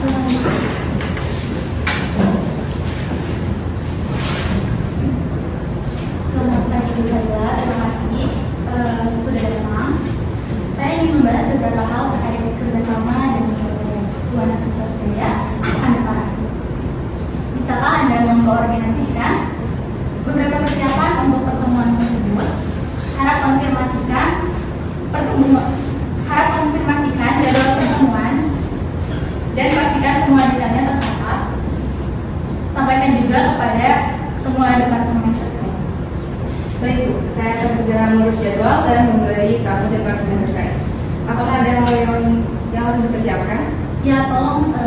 Selamat pagi Bu Fadila, terima kasih sudah datang. Saya ingin membahas beberapa hal terkait kerjasama dengan Buana Sukses Jaya akan depan. Bisakah Anda mengkoordinasikan beberapa persiapan untuk pertemuan tersebut? Harap konfirmasikan jadwal pertemuan dan pastikan semua detailnya tercatat. Sampaikan juga kepada semua departemen terkait. Baik Bu, saya akan segera mengurus jadwal dan memberi tahu departemen terkait. Apakah ada hal yang harus dipersiapkan? Ya, tolong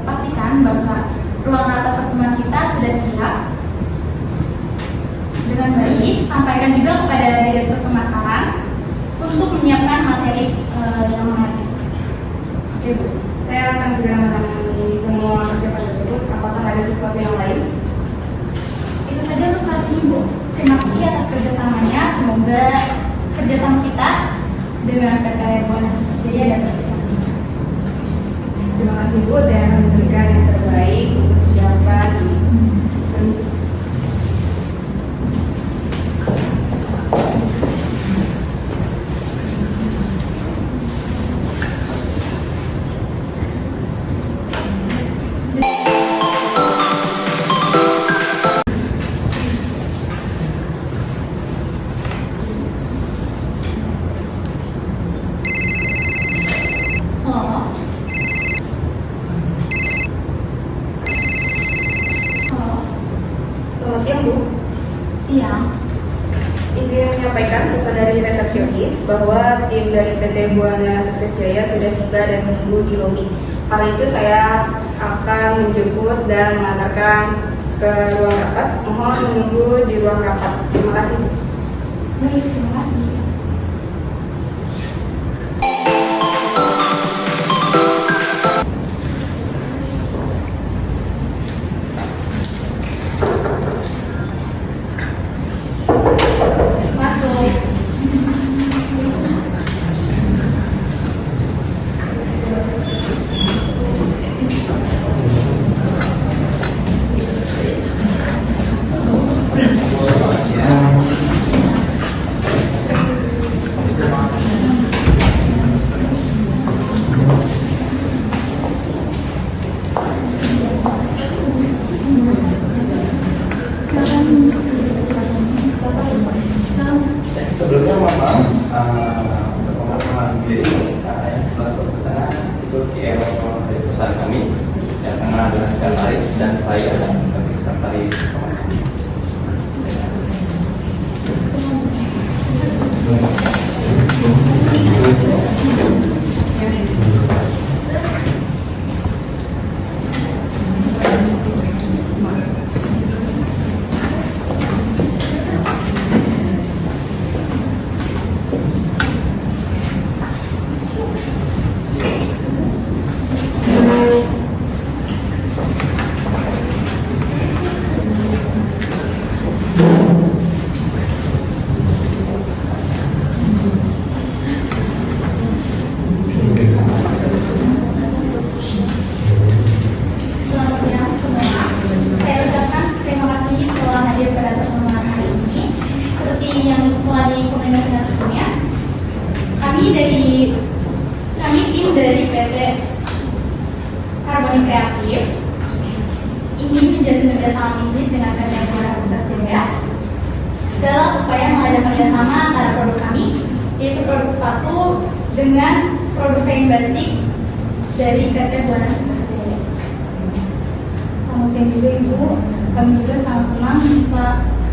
pastikan bahwa ruang rapat pertemuan kita sudah siap dengan baik. Sampaikan juga kepada direktur pemasaran untuk menyiapkan materi yang menarik. Oke Bu, saya akan segera menangani semua persiapan tersebut. Apakah ada sesuatu yang lain? Itu saja untuk saat ini Bu. Terima kasih atas kerjasamanya. Semoga kerjasama kita dengan PT Buana Sukses Jaya dapat berjalan. Terima kasih Bu, saya akan memberikan yang terbaik untuk persiapan ini. Permisi. Halo. Halo. Selamat siang Bu. Siang. Izin menyampaikan pesan dari resepsionis bahwa tim dari PT Buana Sukses Jaya sudah tiba dan menunggu di lobi. Karena itu saya akan menjemput dan mengantarkan ke ruang rapat. Mohon menunggu di ruang rapat. Terima kasih Bu. Baik, terima kasih. Masuk. Sebelumnya mohon maaf untuk pemahaman diri yang setelah berpesanan itu CEO dari perusahaan kami yang tengah adalah sekretaris dan saya sebagai sekretaris pemasaran. Selamat siang semua. Saya ucapkan terima kasih telah hadir pada pertemuan hari ini. Seperti yang telah dikomunikasikan sebelumnya, kami tim dari PT Harmoni Kreatif ingin menjalin kerjasama bisnis dengan PT Buana Sukses Jaya dalam upaya mengadakan kerjasama antara produk kami, yaitu produk sepatu dengan produk kain batik dari PT Buana Sukses Jaya. Selamat siang juga Ibu, kami juga sangat senang bisa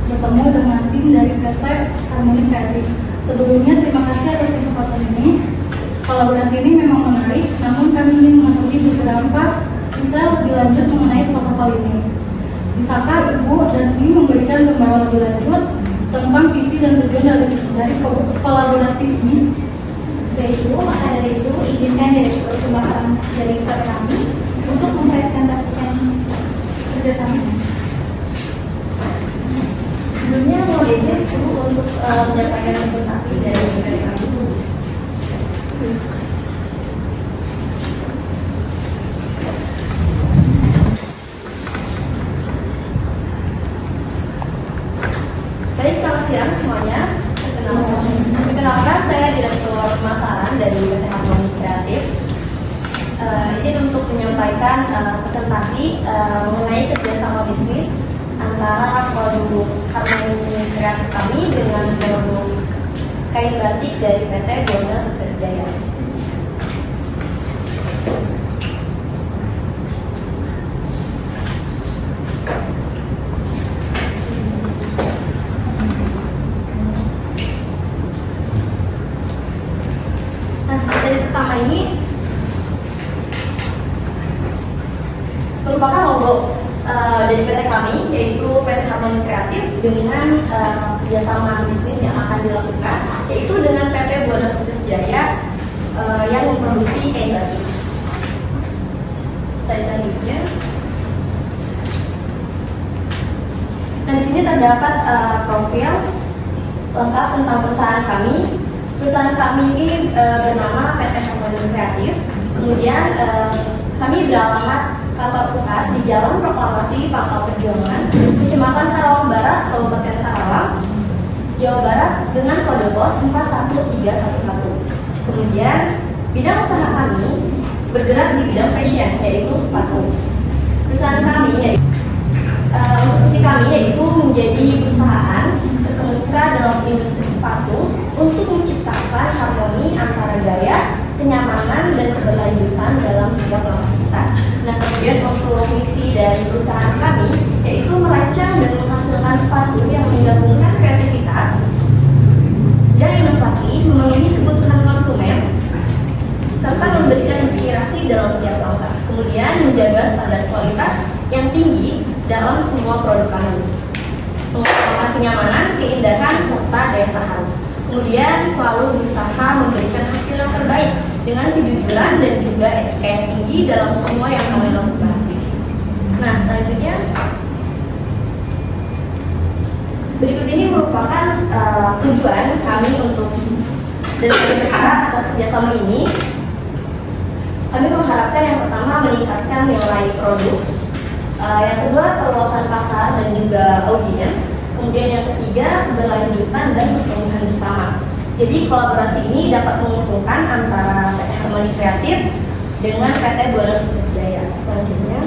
bertemu dengan tim dari PT Harmoni Kreatif. Sebelumnya terima kasih atas kesempatan ini. Kolaborasi ini memang menarik, namun kami ingin mengetahui beberapa detail lebih lanjut mengenai proposal ini. Bisakah Ibu dan tim memberikan gambaran lebih lanjut tentang visi dan tujuan dari kolaborasi ini? Baik Bu, maka dari itu izinkan direktur pemasaran dari PT kami untuk mempresentasikan kerjasama. Sebelumnya mau izin Ibu untuk menyampaikan presentasi dari kami. menyampaikan presentasi mengenai kerjasama bisnis antara produk Harmoni Kreatif kami dengan produk kain batik dari PT Buana Sukses Jaya. Pertama ini merupakan logo dari PT kami, yaitu PT Harmoni Kreatif dengan kerjasama bisnis yang akan dilakukan, yaitu dengan PT Buana Sukses Jaya yang memproduksi kain batik. Slide selanjutnya. Nah, di sini terdapat profil lengkap tentang perusahaan kami. Perusahaan kami ini bernama PT Harmoni Kreatif. Kemudian kami beralamat kantor pusat di Jalan Proklamasi Pangkal Perjuangan, Kecamatan Karawang Barat, Kabupaten Karawang, Jawa Barat dengan kode pos 41311. Kemudian bidang usaha kami bergerak di bidang fashion, yaitu sepatu. Perusahaan kami untuk visi kami yaitu menjadi perusahaan terkemuka dalam industri sepatu untuk menciptakan harmoni antara gaya, kenyamanan, dan keberlanjutan dalam setiap langkah kita. Nah, kemudian untuk misi dari perusahaan kami yaitu merancang dan menghasilkan sepatu yang menggabungkan kreativitas dan inovasi, memenuhi kebutuhan konsumen, serta memberikan inspirasi dalam setiap langkah. Kemudian menjaga standar kualitas yang tinggi dalam semua produk kami, mengutamakan kenyamanan, keindahan, serta daya tahan. Kemudian selalu berusaha memberikan hasil yang terbaik dengan kejujuran dan juga etika yang tinggi dalam semua yang kami lakukan. Nah, selanjutnya berikut ini merupakan tujuan kami untuk dan kami berharap atas kerjasama ini. Kami mengharapkan yang pertama meningkatkan nilai produk, yang kedua perluasan pasar dan juga audiens, kemudian yang ketiga keberlanjutan dan pertumbuhan bersama. Jadi kolaborasi ini dapat menguntungkan antara PT Harmoni Kreatif dengan PT Buana Sukses Jaya. Selanjutnya,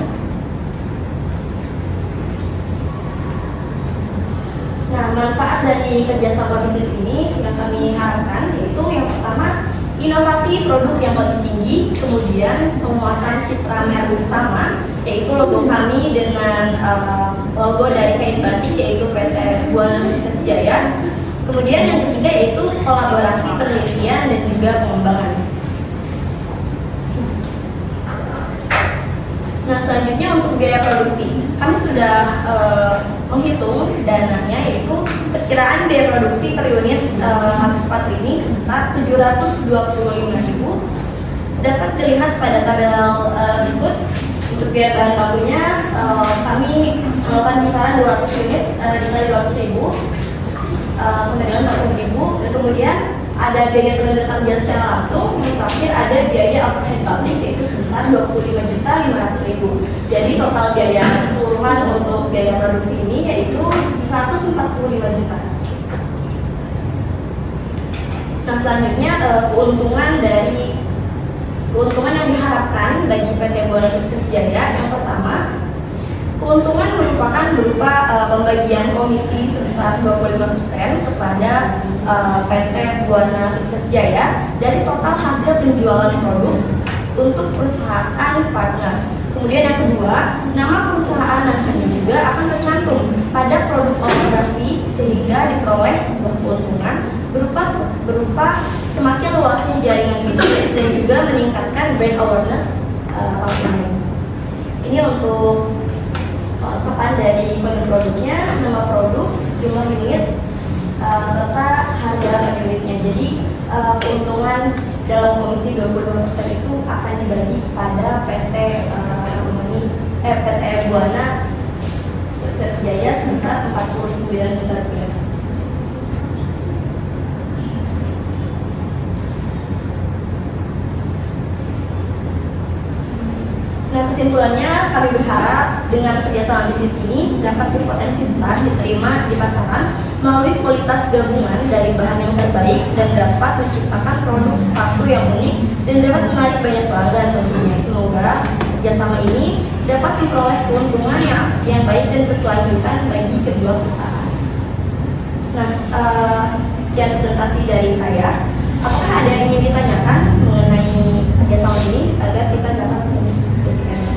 nah, manfaat dari kerjasama bisnis ini yang kami harapkan yaitu yang pertama inovasi produk yang lebih tinggi, kemudian penguatan citra merek bersama, yaitu logo kami dengan logo dari kain batik yaitu PT Buana Sukses Jaya. Kemudian yang ketiga yaitu kolaborasi penelitian dan juga pengembangan. Nah, selanjutnya untuk biaya produksi, kami sudah menghitung dananya, yaitu perkiraan biaya produksi per unit satu sepatu ini sebesar 725.000. Dapat dilihat pada tabel berikut. Untuk biaya bahan bakunya kami melakukan kisaran 200 unit dikali 200.000 sampai dengan 40.000. Dan kemudian ada biaya tenaga kerja secara langsung, yang terakhir ada biaya overhead public yaitu sebesar 25.500.000. Jadi total biaya keseluruhan untuk biaya produksi ini yaitu 145 juta. Nah, selanjutnya keuntungan yang diharapkan bagi PT Buana Sukses Jaya. Yang pertama, keuntungan merupakan berupa pembagian komisi sebesar 25% kepada PT Buana Sukses Jaya dari total hasil penjualan produk untuk perusahaan partner. Kemudian yang kedua, nama perusahaan nantinya juga akan tercantum pada produk kolaborasi sehingga diperoleh sebuah keuntungan berupa semakin luasnya jaringan bisnis dan juga meningkatkan brand awareness konsumen. Ini untuk papan dari produknya, nama produk, jumlah unit, serta harga unitnya. Jadi keuntungan dalam komisi 25% itu akan dibagi pada PT Buana Sukses Jaya sebesar 49 juta rupiah. Nah, kesimpulannya kami berharap dengan kerjasama bisnis ini dapat berpotensi besar diterima di pasaran melalui kualitas gabungan dari bahan yang terbaik dan dapat menciptakan produk sepatu yang unik dan dapat menarik banyak pelanggan tentunya. Semoga kerjasama ini dapat memperoleh keuntungan yang baik dan berkelanjutan bagi kedua perusahaan. Nah, sekian presentasi dari saya. Apakah ada yang ingin ditanyakan mengenai kerjasama ini agar kita dapat mendiskusikannya?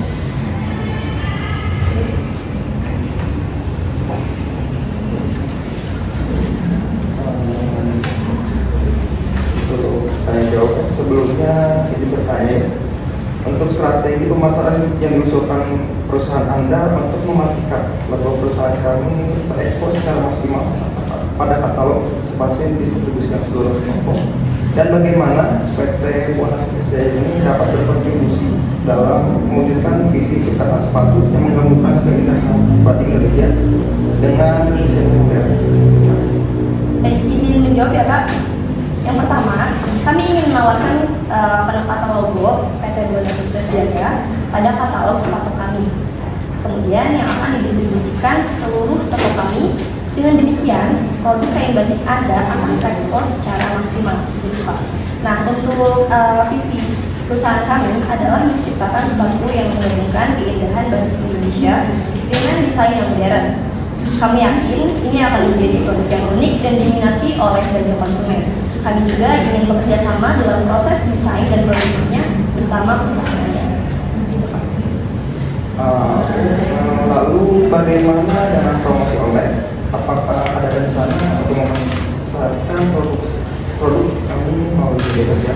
Untuk tanya jawab, sebelumnya izin bertanya ya. Untuk strategi pemasaran yang diusulkan perusahaan Anda untuk memastikan bahwa perusahaan kami terekspos secara maksimal pada katalog sepatu yang didistribusikan ke seluruh Tiongkok, dan bagaimana PT Buana Sukses Jaya ini dapat berkontribusi dalam mewujudkan visi ciptaan sepatu yang menggabungkan keindahan batik Indonesia dengan desain modern. Baik, izin menjawab ya Pak. Yang pertama, kami ingin menawarkan penempatan logo PT Buana Sukses Jaya pada katalog sepatu kami. Kemudian yang akan didistribusikan ke seluruh toko kami. Dengan demikian, produk kain batik Anda akan terekspos secara maksimal, gitu Pak. Nah, untuk visi perusahaan kami adalah menciptakan sepatu yang menggabungkan keindahan batik Indonesia dengan desain yang modern. Kami yakin ini akan menjadi produk yang unik dan diminati oleh banyak konsumen. Kami juga ingin bekerja sama dalam proses desain dan produksinya bersama perusahaan Anda. Gitu Pak. Lalu bagaimana dengan promosi online? Apakah ada rencana untuk memasarkan produk kami melalui media sosial?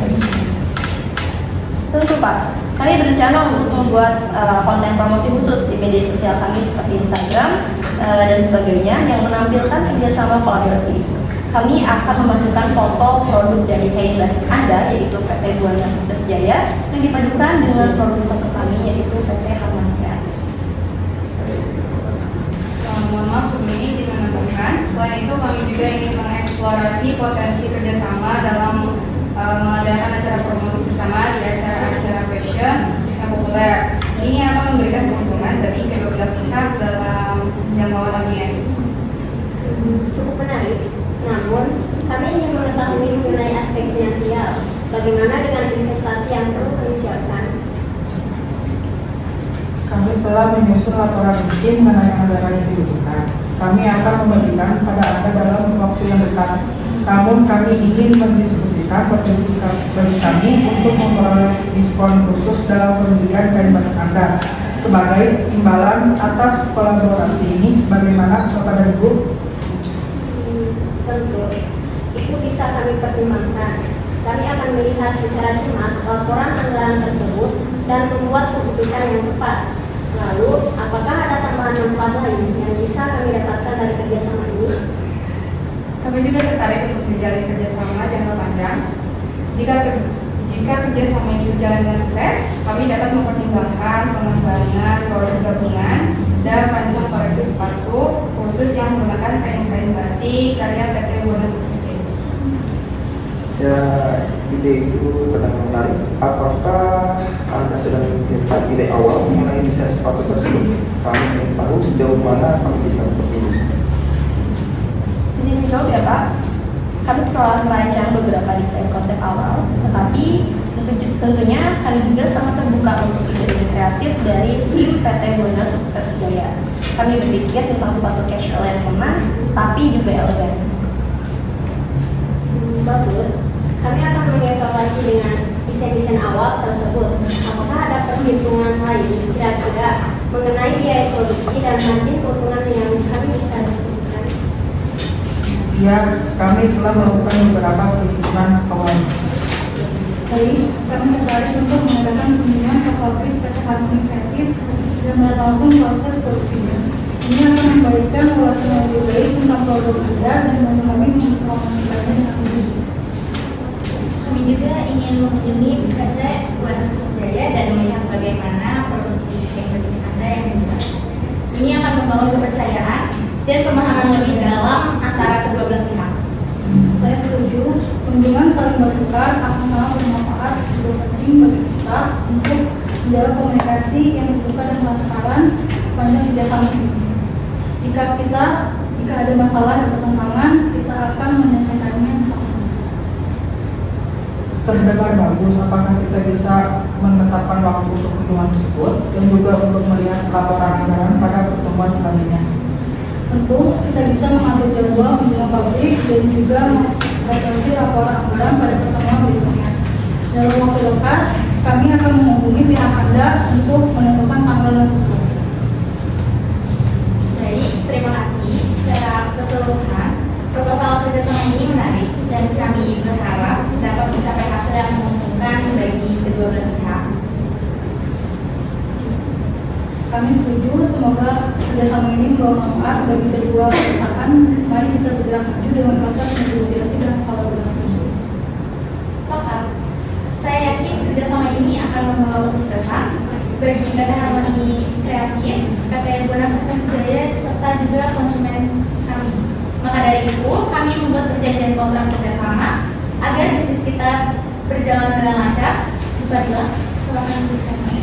Tentu Pak, kami berencana untuk membuat konten promosi khusus di media sosial kami seperti Instagram dan sebagainya yang menampilkan kerjasama kolaborasi. Kami akan memasukkan foto produk dari kain batik Anda, yaitu PT Buana Sukses Jaya, yang dipadukan dengan produk sepatu kami, yaitu PT Harmoni Kreatif. Mohon maaf sebelum ini izin menambahkan, selain itu kami juga ingin mengeksplorasi potensi kerjasama dalam mengadakan acara promosi bersama di acara-acara fashion yang populer. Ini akan memberikan keuntungan bagi kedua belah pihak dalam jangkauan audiens. Cukup menarik, namun kami ingin mengetahui mengenai aspek finansial. Bagaimana dengan investasi yang perlu kami siapkan? Kami telah menyusun laporan izin mengenai anggaran yang dibutuhkan. Kami akan memberikan pada Anda dalam waktu yang dekat. Namun kami ingin mendiskusikan potensi bagi kami untuk memperoleh diskon khusus dalam pembelian kain batik Anda. Sebagai imbalan atas kolaborasi ini, bagaimana kepada Ibu? Tentu, itu bisa kami pertimbangkan. Kami akan melihat secara cermat laporan anggaran tersebut dan membuat keputusan yang tepat. Lalu, apakah ada tambahan manfaat lain yang bisa kami dapatkan dari kerjasama ini? Kami juga tertarik untuk menjalin kerjasama jangka panjang. Jika kerjasama ini berjalan dengan sukses, kami dapat mempertimbangkan pengembangan produk gabungan dan perancang koleksi sepatu khusus yang menggunakan kain-kain batik karya PT Buana Sukses Jaya. Ya, ide itu benar menarik. Apakah Anda sudah memikirkan ide awal mengenai desain sepatu tersebut? Kami ingin tahu sejauh mana kami bisa berkontribusi. Izin menjawab ya Pak. Kami telah merancang beberapa desain konsep awal, tetapi tentunya kami juga sangat terbuka untuk ide-ide kreatif dari tim PT Buana Sukses Jaya. Kami berpikir tentang sepatu casual yang aman, tapi juga elegan. Bagus, kami akan mengevaluasi dengan desain-desain awal tersebut. Apakah ada perhitungan lain kira-kira mengenai biaya produksi dan margin keuntungan yang kami bisa diskusikan? Ya, kami telah melakukan beberapa perhitungan awal. Baik, kami tertarik untuk mengadakan kunjungan ke pabrik PT Harmoni Kreatif dan melihat langsung proses produksinya. Ini akan memberikan wawasan yang lebih baik tentang produk Anda dan membantu kami mempromosikannya dengan lebih baik. Kami juga ingin mengunjungi PT Buana Sukses Jaya dan melihat bagaimana produksi kain batik Anda yang dibuat. Ini akan membangun kepercayaan dan pemahaman lebih dalam antara kedua belah pihak. Saya setuju, kunjungan saling bertukar akan sangat bermanfaat juga penting bagi kita untuk menjaga komunikasi yang terbuka dan transparan sepanjang kerjasama ini. Jika ada masalah dan pertentangan, kita akan menyelesaikannya bersama. terdengar bagus. Apakah kita bisa menetapkan waktu untuk kunjungan tersebut dan juga untuk melihat laporan anggaran pada pertemuan selanjutnya? Tentu kita bisa mengatur jadwal kunjungan publik dan juga membatasi laporan anggaran pada pertemuan berikutnya. Dalam waktu dekat, kami akan menghubungi pihak Anda untuk menentukan tanggal tersebut. Jadi, terima kasih. Secara keseluruhan, proposal kerjasama ini menarik dan kami berharap dapat mencapai hasil yang menguntungkan bagi kedua belah pihak. Kami setuju, semoga kerjasama ini membawa manfaat bagi kedua perusahaan. Mari kita bergerak maju dengan proses negosiasi dan kolaborasi. Sepakat. Saya yakin kerjasama ini akan membawa kesuksesan bagi PT Harmoni Kreatif, PT Buana Sukses Jaya, serta juga konsumen kami. Maka dari itu, kami membuat perjanjian kontrak kerjasama agar bisnis kita berjalan dengan lancar. Fadila, silakan berbicara.